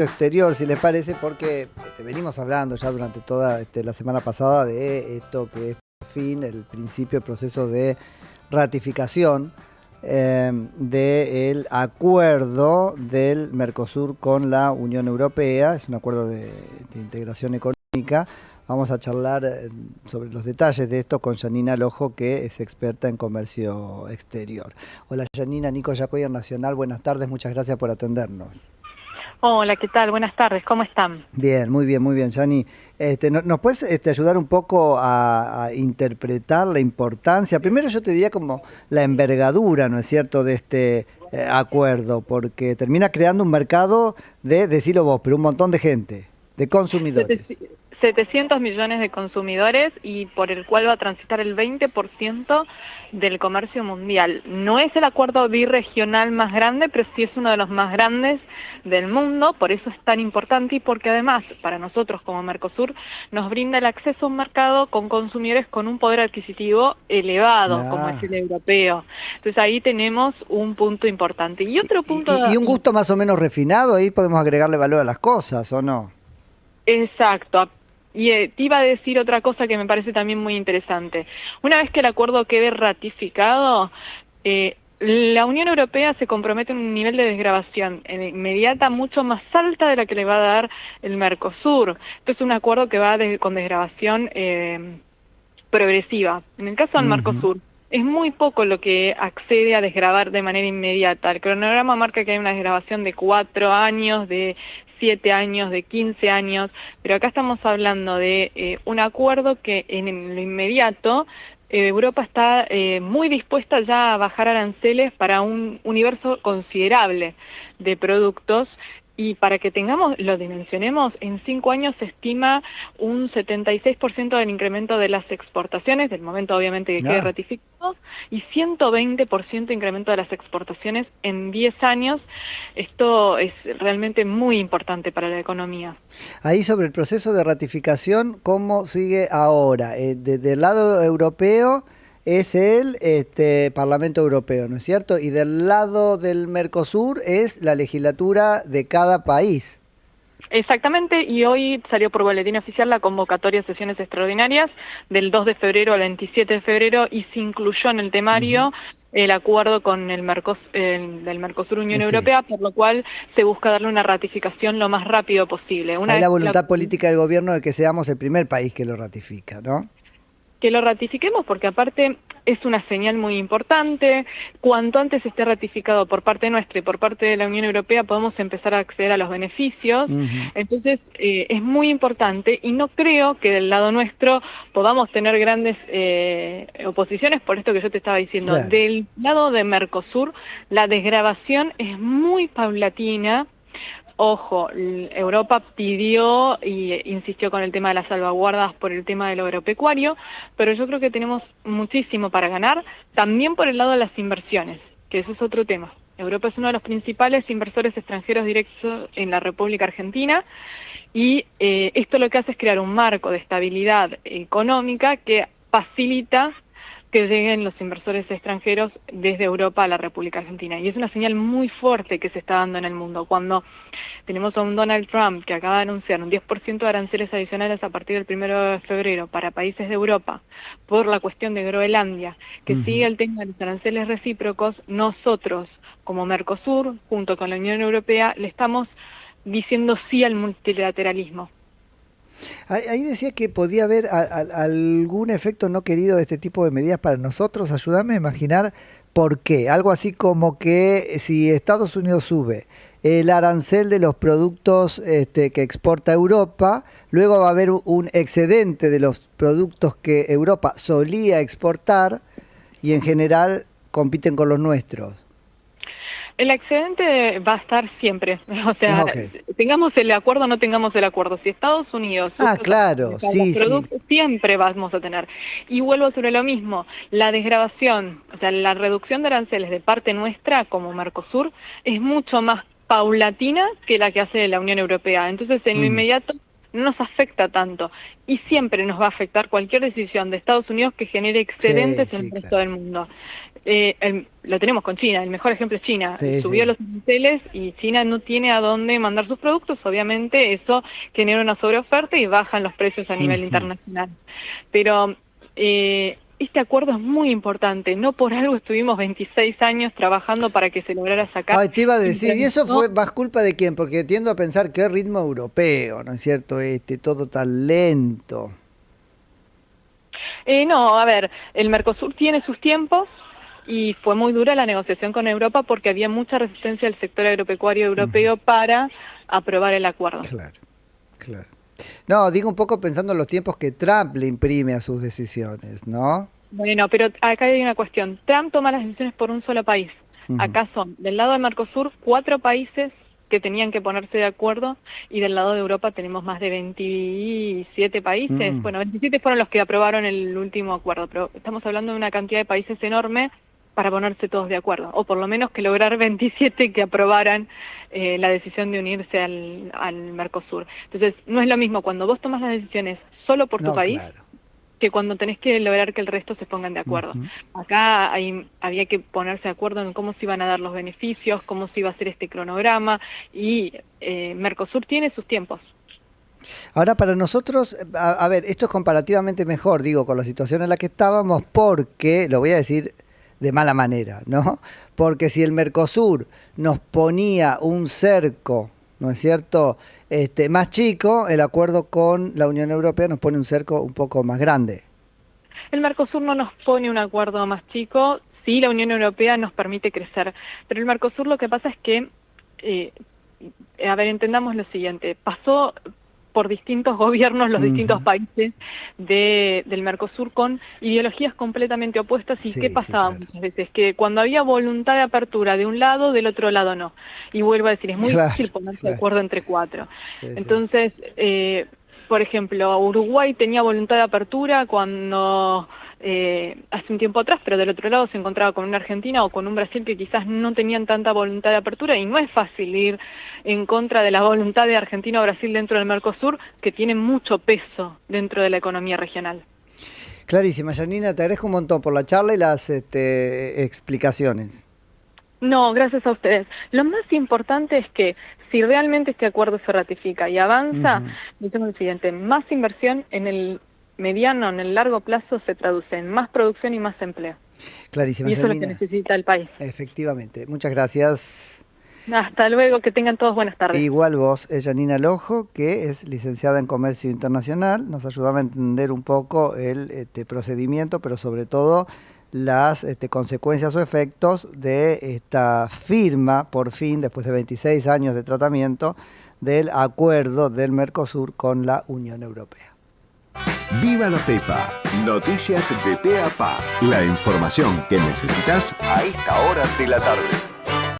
exterior, si les parece, porque venimos hablando ya durante toda la semana pasada de esto que es por fin el principio, el proceso de ratificación del acuerdo del Mercosur con la Unión Europea. Es un acuerdo de integración económica. Vamos a charlar sobre los detalles de esto con Janina Lojo, que es experta en comercio exterior. Hola Janina, Nico Yacoyer Nacional, buenas tardes, muchas gracias por atendernos. Hola, ¿qué tal? Buenas tardes, ¿cómo están? Bien, muy bien, Yani. ¿Nos puedes ayudar un poco a interpretar la importancia? Primero yo te diría como la envergadura, ¿no es cierto?, de este acuerdo, porque termina creando un mercado de, decilo vos, pero un montón de gente, de consumidores. 700 millones de consumidores y por el cual va a transitar el 20% del comercio mundial. No es el acuerdo birregional más grande, pero sí es uno de los más grandes del mundo, por eso es tan importante y porque además para nosotros como Mercosur nos brinda el acceso a un mercado con consumidores con un poder adquisitivo elevado, como es el europeo. Entonces ahí tenemos un punto importante. Y otro punto... Y un gusto más o menos refinado, ahí podemos agregarle valor a las cosas, ¿o no? Exacto. Y te iba a decir otra cosa que me parece también muy interesante. Una vez que el acuerdo quede ratificado, la Unión Europea se compromete a un nivel de desgravación inmediata mucho más alta de la que le va a dar el Mercosur. Esto es un acuerdo que va con desgravación progresiva. En el caso del Mercosur, es muy poco lo que accede a desgravar de manera inmediata. El cronograma marca que hay una desgravación de 4 años, de 7 años, de 15 años, pero acá estamos hablando de un acuerdo que en lo inmediato Europa está muy dispuesta ya a bajar aranceles para un universo considerable de productos. Y para que lo dimensionemos, en 5 años se estima un 76% del incremento de las exportaciones, del momento obviamente que quede ratificado, y 120% incremento de las exportaciones en 10 años. Esto es realmente muy importante para la economía. Ahí sobre el proceso de ratificación, ¿cómo sigue ahora? Desde el lado europeo es el Parlamento Europeo, ¿no es cierto? Y del lado del Mercosur es la legislatura de cada país. Exactamente, y hoy salió por boletín oficial la convocatoria a sesiones extraordinarias del 2 de febrero al 27 de febrero y se incluyó en el temario el acuerdo con el del Mercosur Unión Europea, por lo cual se busca darle una ratificación lo más rápido posible. Hay la voluntad política del gobierno de que seamos el primer país que lo ratifica, ¿no? Que lo ratifiquemos porque aparte es una señal muy importante. Cuanto antes esté ratificado por parte nuestra y por parte de la Unión Europea podemos empezar a acceder a los beneficios. Entonces es muy importante y no creo que del lado nuestro podamos tener grandes oposiciones por esto que yo te estaba diciendo. Claro. Del lado de Mercosur la desgravación es muy paulatina. Ojo, Europa pidió y insistió con el tema de las salvaguardas por el tema de lo agropecuario, pero yo creo que tenemos muchísimo para ganar, también por el lado de las inversiones, que eso es otro tema. Europa es uno de los principales inversores extranjeros directos en la República Argentina y esto lo que hace es crear un marco de estabilidad económica que facilita que lleguen los inversores extranjeros desde Europa a la República Argentina. Y es una señal muy fuerte que se está dando en el mundo. Cuando tenemos a un Donald Trump que acaba de anunciar un 10% de aranceles adicionales a partir del 1 de febrero para países de Europa por la cuestión de Groenlandia, que sigue el tema de los aranceles recíprocos, nosotros como Mercosur, junto con la Unión Europea, le estamos diciendo sí al multilateralismo. Ahí decía que podía haber algún efecto no querido de este tipo de medidas para nosotros. Ayúdame a imaginar por qué. Algo así como que si Estados Unidos sube el arancel de los productos que exporta Europa, luego va a haber un excedente de los productos que Europa solía exportar y en general compiten con los nuestros. El excedente va a estar siempre, o sea, tengamos el acuerdo o no tengamos el acuerdo. Si Estados Unidos claro, los productos, siempre vamos a tener. Y vuelvo sobre lo mismo, la desgravación, o sea, la reducción de aranceles de parte nuestra como Mercosur es mucho más paulatina que la que hace la Unión Europea. Entonces, en lo inmediato no nos afecta tanto y siempre nos va a afectar cualquier decisión de Estados Unidos que genere excedentes en el resto del mundo. Lo tenemos con China, el mejor ejemplo es China, subió los aranceles y China no tiene a dónde mandar sus productos, obviamente eso genera una sobreoferta y bajan los precios a nivel internacional. Pero este acuerdo es muy importante, no por algo estuvimos 26 años trabajando para que se lograra sacar. Ay, te iba a decir, ¿y eso fue más culpa de quién? Porque tiendo a pensar que es ritmo europeo, ¿no es cierto? Todo tan lento. No, a ver, el Mercosur tiene sus tiempos y fue muy dura la negociación con Europa porque había mucha resistencia del sector agropecuario europeo para aprobar el acuerdo. Claro, claro. No, digo un poco pensando en los tiempos que Trump le imprime a sus decisiones, ¿no? Bueno, pero acá hay una cuestión. Trump toma las decisiones por un solo país. Acá son, del lado de Mercosur, 4 países que tenían que ponerse de acuerdo, y del lado de Europa tenemos más de 27 países. Bueno, 27 fueron los que aprobaron el último acuerdo, pero estamos hablando de una cantidad de países enorme para ponerse todos de acuerdo, o por lo menos que lograr 27 que aprobaran la decisión de unirse al Mercosur. Entonces, no es lo mismo cuando vos tomas las decisiones solo por tu país, claro, que cuando tenés que lograr que el resto se pongan de acuerdo. Acá había que ponerse de acuerdo en cómo se iban a dar los beneficios, cómo se iba a hacer este cronograma, y Mercosur tiene sus tiempos. Ahora, para nosotros, a ver, esto es comparativamente mejor, digo, con la situación en la que estábamos, porque, lo voy a decir de mala manera, ¿no? Porque si el Mercosur nos ponía un cerco, ¿no es cierto?, más chico, el acuerdo con la Unión Europea nos pone un cerco un poco más grande. El Mercosur no nos pone un acuerdo más chico, sí, la Unión Europea nos permite crecer, pero el Mercosur lo que pasa es que, a ver, entendamos lo siguiente, pasó por distintos gobiernos, los distintos países del Mercosur con ideologías completamente opuestas. ¿Y qué pasaba muchas veces? Que cuando había voluntad de apertura de un lado, del otro lado no. Y vuelvo a decir, es muy difícil ponerse de acuerdo entre 4. Entonces, por ejemplo, Uruguay tenía voluntad de apertura cuando hace un tiempo atrás, pero del otro lado se encontraba con una Argentina o con un Brasil que quizás no tenían tanta voluntad de apertura, y no es fácil ir en contra de la voluntad de Argentina o Brasil dentro del Mercosur, que tiene mucho peso dentro de la economía regional. Clarísima, Janina, te agradezco un montón por la charla y las explicaciones. No, gracias a ustedes. Lo más importante es que si realmente este acuerdo se ratifica y avanza, decimos lo siguiente: más inversión en el mediano, en el largo plazo, se traduce en más producción y más empleo. Clarísima, y eso Janina, es lo que necesita el país. Efectivamente. Muchas gracias. Hasta luego, que tengan todos buenas tardes. Igual vos, es Janina Lojo, que es licenciada en Comercio Internacional, nos ayudaba a entender un poco el procedimiento, pero sobre todo las consecuencias o efectos de esta firma, por fin, después de 26 años de tratamiento, del acuerdo del Mercosur con la Unión Europea. ¡Viva la Pepa! Noticias de Pe a Pa. La información que necesitas a esta hora de la tarde.